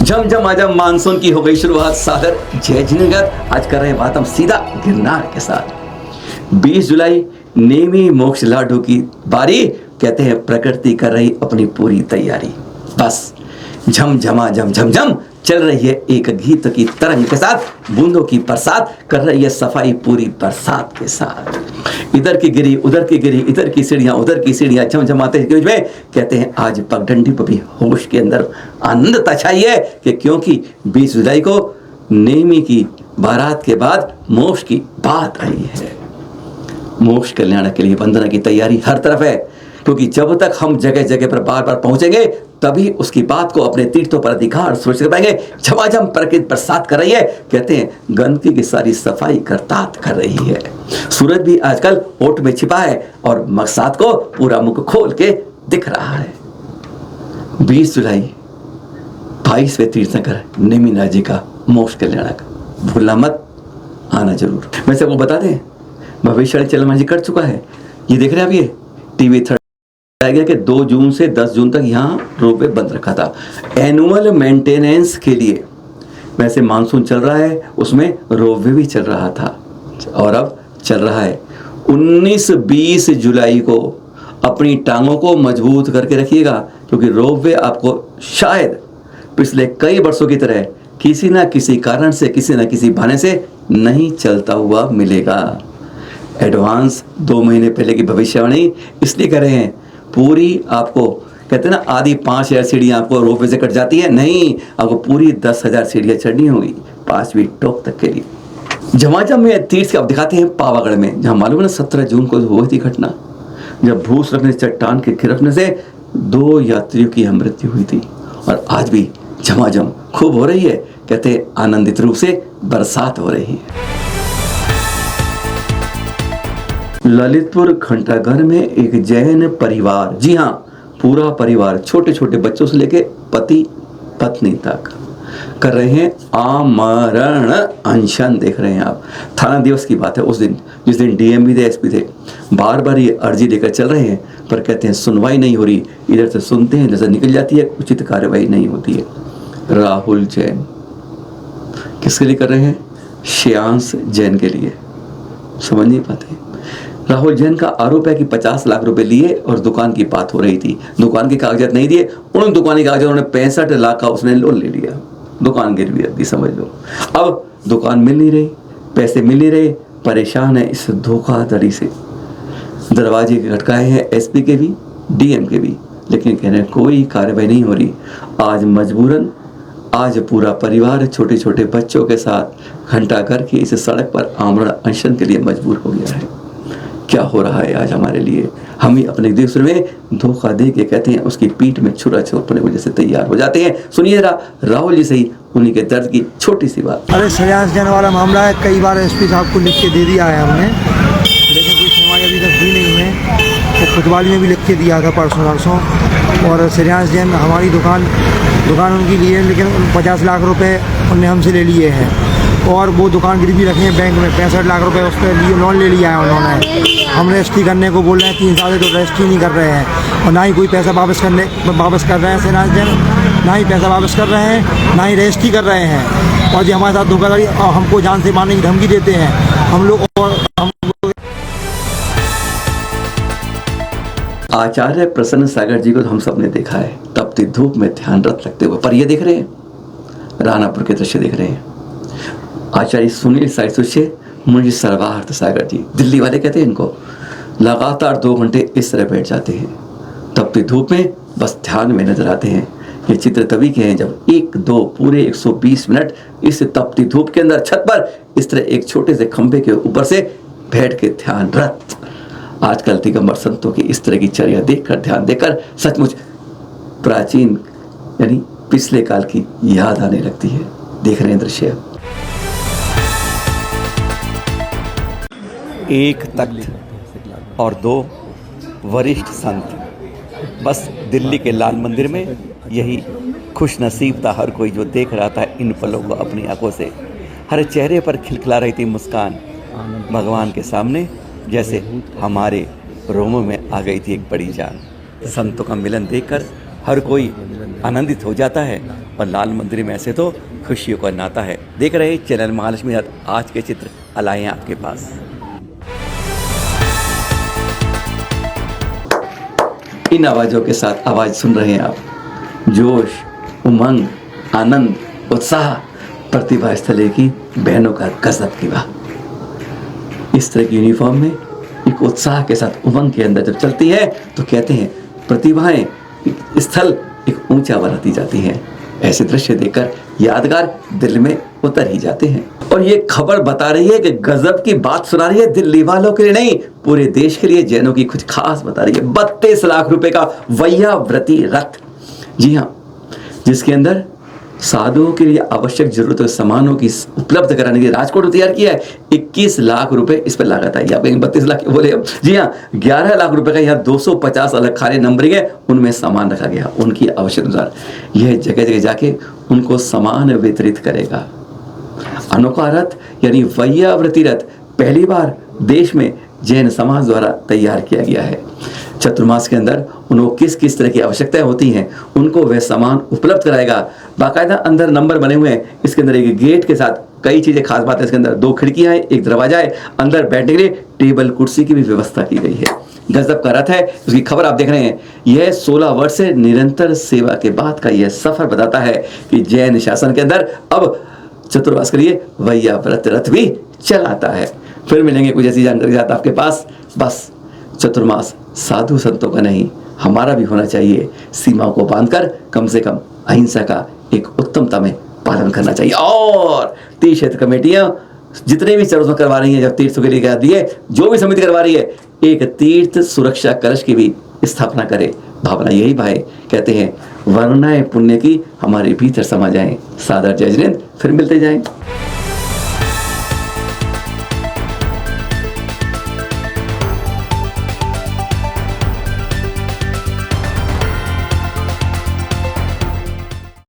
झमझमाझम monsoon की हो गई शुरुआत। सागर जय जिनेगर आज कर रहे हैं बात हम सीधा गिरनार के साथ। 20 जुलाई नेमी मोक्ष लाडू की बारी। कहते हैं प्रकृति कर रही अपनी पूरी तैयारी। बस झमझमा झमझम चल रही है एक गीत की तरंग के साथ। बूंदों की बरसात कर रही है सफाई पूरी बरसात के साथ। इधर की गिरी उधर की गिरी, इधर की सीढ़ियां उधर की सीढ़ियां, झमझमाते हुए में कहते हैं आज पगडंडी पर भी होश के अंदर आनंद छाई है कि क्योंकि 20 जुलाई को नेमी की बारात के बाद मोक्ष की बात आई है। मोक्ष कल्याण के लिए वंदना की तैयारी हर तरफ है, क्योंकि जब तक हम जगह जगह पर बार बार पहुंचेंगे तभी उसकी बात को अपने तीर्थों पर अधिकार सुरक्षित कर पाएंगे। झमाझम प्रकृति बरसात कर रही है। कहते हैं गंदगी की सारी सफाई करतात कर रही है। सूरज भी आजकल ओट में छिपा है और मकसद को पूरा मुख खोल के दिख रहा है। 20 जुलाई 22वें तीर्थंकर नेमिनाथ जी का मोक्ष कल्याणक, भूलना मत, आना जरूर। वैसे आपको बता दें भविष्य चलमा जी कर चुका है। ये देख रहे हैं आप, ये टीवी गया कि 2 जून से 10 जून तक यहाँ रोपवे बंद रखा था एनुअल मेंटेनेंस के लिए। वैसे मानसून चल रहा है, उसमें रोपवे भी चल रहा था और अब चल रहा है। 19-20 जुलाई को अपनी टांगों को मजबूत करके रखिएगा, क्योंकि रोपवे आपको शायद पिछले कई वर्षों की तरह किसी ना किसी कारण से, किसी ना किसी बहाने से नहीं चलता हुआ मिलेगा। एडवांस 2 महीने पहले की भविष्यवाणी इसलिए कर रहे हैं। पूरी आपको कहते हैं ना आधी 5000 सीढ़ियाँ आपको रोपवे से कट जाती है, नहीं, आपको पूरी 10,000 सीढ़ियाँ चढ़नी होगी 5वीं टॉप तक के लिए। झमाझम में तीर्थ आप दिखाते हैं पावागढ़ में, जहाँ मालूम है ना 17 जून को हुई थी घटना, जब भूस रखने से चट्टान के गिरने से 2 यात्रियों की मृत्यु हुई थी। और आज भी झमाझम खूब हो रही है। कहते हैं आनंदित रूप से बरसात हो रही है। ललितपुर घंटाघर में एक जैन परिवार, जी हाँ पूरा परिवार, छोटे छोटे बच्चों से लेके पति पत्नी तक कर रहे हैं आमरण अनशन। देख रहे हैं आप, थाना दिवस की बात है उस दिन जिस दिन डीएम भी थे, एसपी थे। बार बार ये अर्जी लेकर चल रहे हैं, पर कहते हैं सुनवाई नहीं हो रही। इधर से सुनते हैं, नजर निकल जाती है, उचित कार्रवाई नहीं होती है। राहुल जैन किसके लिए कर रहे हैं? श्रेयांश जैन के लिए। समझ नहीं पाते। राहुल जैन का आरोप है कि 50 लाख रुपए लिए और दुकान की बात हो रही थी। दुकान के कागजात नहीं दिए, उन दुकानी कागजात उन्होंने 65 लाख का उसने लोन ले लिया, दुकान गिरवी रख दी, समझ लो। अब दुकान मिल नहीं रही, पैसे मिल नहीं रहे, परेशान है इस धोखाधड़ी से। दरवाजे खटकाए हैं एसपी के भी, डीएम के भी, लेकिन कह रहे हैं कोई कार्रवाई नहीं हो रही। आज मजबूरन आज पूरा परिवार छोटे छोटे बच्चों के साथ घंटाघर की इस सड़क पर आमरण अनशन के लिए मजबूर हो गया है। क्या हो रहा है आज हमारे लिए? हम ही अपने दूसरे में धोखा दे के कहते हैं उसकी पीठ में छुरा छोड़ने वजह से तैयार हो जाते हैं। सुनिए राहुल जी से ही उन्हीं के दर्द की छोटी सी बात। अरे श्रेयांश जैन वाला मामला है, कई बार एसपी साहब को लिख के दे दिया है हमने, लेकिन कोई सुनवाई अभी तक हुई नहीं है। तो खुतवाली में भी लिख के दिया था परसों। और श्रेयांश जैन हमारी दुकान उनकी लिए, लेकिन 50 लाख रुपए उनने हमसे ले लिए हैं और वो दुकान गिरवी रखी है बैंक में। 65 लाख रुपए उस पर लिए लोन ले लिया है उन्होंने। हम रजिस्ट्री करने को बोल रहे हैं, 3 साल से तो रजिस्ट्री नहीं कर रहे हैं और ना ही कोई पैसा वापस कर रहे हैं श्रेयांश जैन, ना ही पैसा वापस कर रहे हैं, ना ही रजिस्ट्री कर रहे हैं। और जी हमारे साथ धोखाधड़ी, हमको जान से मारने की धमकी देते हैं हम लोग। आचार्य प्रसन्न सागर जी को हम सब ने देखा है तपती धूप में ध्यानरत लगते हुए, पर ये देख रहे हैं रानापुर के दृश्य देख रहे हैं। आचार्य सुनील साइसुचे मुंशी सर्वार्थ सागर जी, दिल्ली वाले कहते हैं इनको, लगातार 2 घंटे इस तरह बैठ जाते हैं तपती धूप में, बस ध्यान में नजर आते हैं। ये चित्र तभी के हैं जब 1-2 पूरे 120 मिनट इस तपती धूप के अंदर छत पर इस तरह एक छोटे से खंभे के ऊपर से बैठ के ध्यानरत। आजकल दिगंबर संतों की इस तरह की चर्या देखकर, ध्यान देकर सचमुच प्राचीन यानी पिछले काल की याद आने लगती है। देख रहे हैं दृश्य। एक तख्त और 2 वरिष्ठ संत, बस दिल्ली के लाल मंदिर में यही खुश नसीब था हर कोई जो देख रहा था इन पलों को अपनी आंखों से। हर चेहरे पर खिलखिला रही थी मुस्कान। भगवान के सामने जैसे हमारे रोमों में आ गई थी एक बड़ी जान। संतों का मिलन देखकर हर कोई आनंदित हो जाता है और लाल मंदिर में ऐसे तो खुशियों का नाता है। देख रहे चैनल महालक्ष्मी हट, आज के चित्र लाए हैं आपके पास। इन आवाज़ों के साथ आवाज़ सुन रहे हैं आप, जोश, उमंग, आनंद, उत्साह, प्रतिभा स्थले की बहनों का गजब की बात। इस तरह की यूनिफॉर्म में एक उत्साह के साथ उमंग के अंदर जब चलती है तो कहते हैं प्रतिभाएं स्थल एक ऊंचा बनाती जाती हैं। ऐसे दृश्य देखकर यादगार दिल में उतर ही जाते हैं। और ये खबर बता रही है कि गजब की बात सुना रही है, दिल्ली वालों के लिए नहीं पूरे देश के लिए जैनों की कुछ खास बता रही है। 32 लाख रुपए का वैयाव्रती रथ, जी हाँ, जिसके अंदर साधुओं के लिए आवश्यक जरूरत सामानों की उपलब्ध कराने के लिए राजकोट में तैयार किया है। 21 लाख रुपए इस पर लागत आई। आप कहेंगे 32 लाख बोले हम, जी हाँ, 11 लाख रुपए का यहाँ 250 अलग खाने नंबरिंग है, उनमें सामान रखा गया उनकी आवश्यकता अनुसार। यह जगह जगह जाके उनको सामान वितरित करेगा। अनोखा रथ यानी वैयाव्रती रथ पहली बार देश में जैन समाज द्वारा तैयार किया गया है। चतुर्मास के अंदर उनको किस किस तरह की आवश्यकताएं होती हैं उनको वह सामान उपलब्ध कराएगा। बाकायदा अंदर नंबर बने हुए हैं। इसके अंदर एक गेट के साथ कई चीज़ें खास बात है। इसके अंदर 2 खिड़कियां हैं, एक दरवाजा है, अंदर बैठने के लिए टेबल कुर्सी की भी व्यवस्था की गई है। गजब का रथ है। उसकी खबर आप देख रहे हैं। यह 16 वर्ष से निरंतर सेवा के बाद का यह सफर बताता है कि जैन शासन के अंदर अब चतुर्मास के लिए वैयाव्रत रथ भी चलाता है। फिर मिलेंगे कुछ ऐसी जानकारी के साथ आपके पास। बस चतुर्मास साधु संतों का नहीं, हमारा भी होना चाहिए। सीमाओं को बांधकर कम से कम अहिंसा का एक उत्तमता में पालन करना चाहिए। और तीर्थ क्षेत्र कमेटियां जितने भी चरणों करवा रही हैं, जब तीर्थों के लिए कह दिए, जो भी समिति करवा रही है, एक तीर्थ सुरक्षा कलश की भी स्थापना करे। भावना यही भाई कहते हैं, वरुणाएं पुण्य की हमारे भीतर समा जाएं। सादर जय जिनेंद्र, फिर मिलते जाएं।